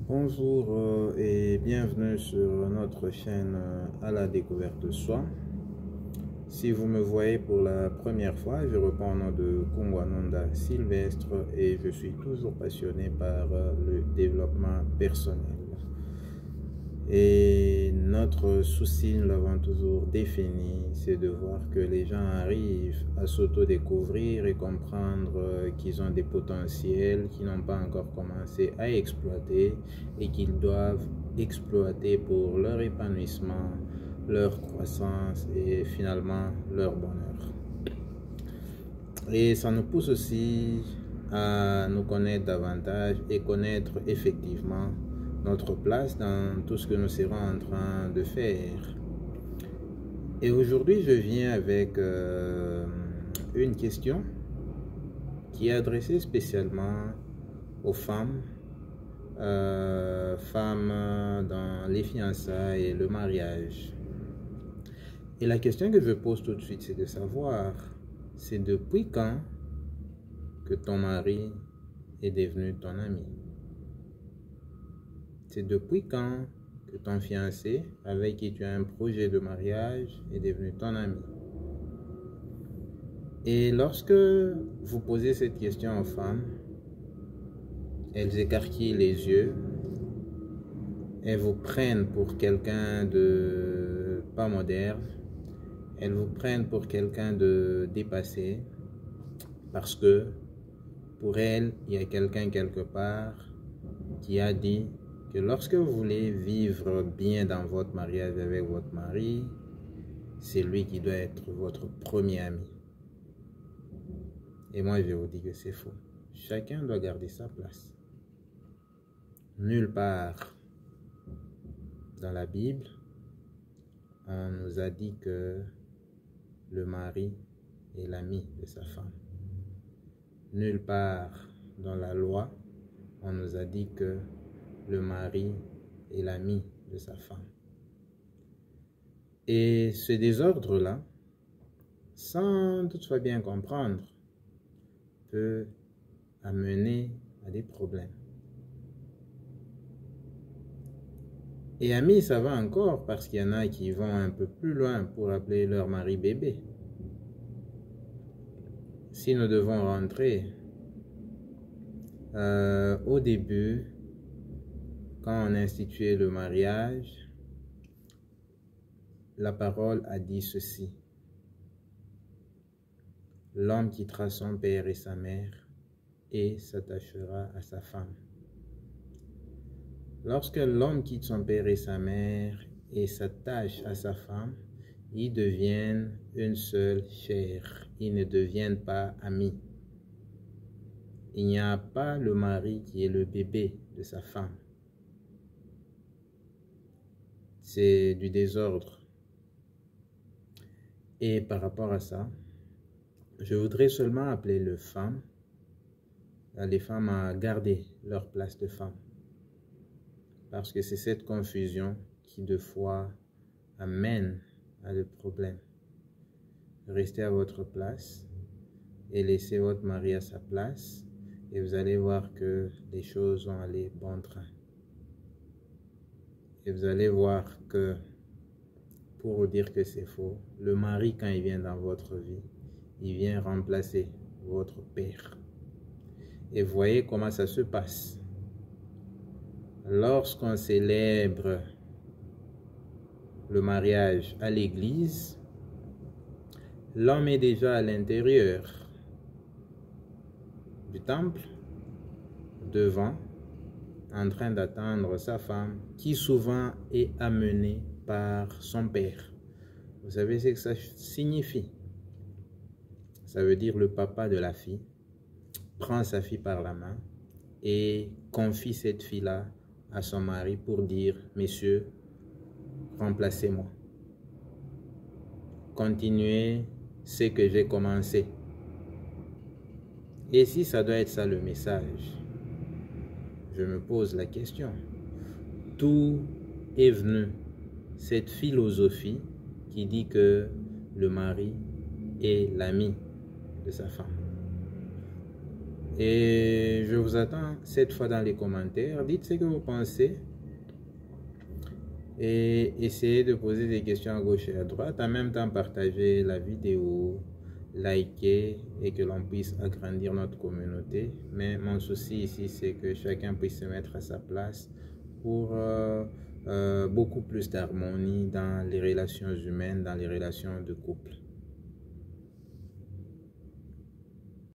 Bonjour et bienvenue sur notre chaîne à la découverte de soi. Si vous me voyez pour la première fois, je réponds au nom de Kungwanonda Sylvestre et je suis toujours passionné par le développement personnel. Et notre souci, nous l'avons toujours défini, c'est de voir que les gens arrivent à s'auto-découvrir et comprendre qu'ils ont des potentiels qu'ils n'ont pas encore commencé à exploiter et qu'ils doivent exploiter pour leur épanouissement, leur croissance et finalement leur bonheur. Et ça nous pousse aussi à nous connaître davantage et connaître effectivement notre place dans tout ce que nous serons en train de faire. Et aujourd'hui, je viens avec une question qui est adressée spécialement aux femmes, femmes dans les fiançailles et le mariage. Et la question que je pose tout de suite, c'est de savoir, c'est depuis quand que ton mari est devenu ton ami? C'est depuis quand que ton fiancé, avec qui tu as un projet de mariage, est devenu ton ami? Et lorsque vous posez cette question aux femmes, elles écarquillent les yeux, elles vous prennent pour quelqu'un de pas moderne, elles vous prennent pour quelqu'un de dépassé, parce que pour elles, il y a quelqu'un quelque part qui a dit que lorsque vous voulez vivre bien dans votre mariage avec votre mari, c'est lui qui doit être votre premier ami. Et moi, je vous dis que c'est faux. Chacun doit garder sa place. Nulle part dans la Bible, on nous a dit que le mari est l'ami de sa femme. Nulle part dans la loi, on nous a dit que le mari est l'ami de sa femme. Et ce désordre-là, sans toutefois bien comprendre, peut amener à des problèmes. Et amis, ça va encore parce qu'il y en a qui vont un peu plus loin pour appeler leur mari bébé. Si nous devons rentrer au début, quand on a institué le mariage, la parole a dit ceci: l'homme quittera son père et sa mère et s'attachera à sa femme. Lorsque l'homme quitte son père et sa mère et s'attache à sa femme, ils deviennent une seule chair. Ils ne deviennent pas amis. Il n'y a pas le mari qui est le bébé de sa femme. C'est du désordre. Et par rapport à ça, je voudrais seulement appeler les femmes à garder leur place de femme. Parce que c'est cette confusion qui, de fois, amène à des problèmes. Restez à votre place et laissez votre mari à sa place et vous allez voir que les choses vont aller bon train. Et vous allez voir que, pour vous dire que c'est faux, le mari, quand il vient dans votre vie, il vient remplacer votre père. Et voyez comment ça se passe. Lorsqu'on célèbre le mariage à l'église, l'homme est déjà à l'intérieur du temple, devant, en train d'attendre sa femme, qui souvent est amenée par son père. Vous savez ce que ça signifie? Ça veut dire le papa de la fille prend sa fille par la main et confie cette fille-là à son mari pour dire: messieurs, remplacez-moi. Continuez ce que j'ai commencé. Et si ça doit être ça le message, je me pose la question. D'où est venue cette philosophie qui dit que le mari est l'ami de sa femme? Et je vous attends cette fois dans les commentaires. Dites ce que vous pensez. Et essayez de poser des questions à gauche et à droite. En même temps, partagez la vidéo, likez et que l'on puisse agrandir notre communauté. Mais mon souci ici, c'est que chacun puisse se mettre à sa place pour beaucoup plus d'harmonie dans les relations humaines, dans les relations de couple.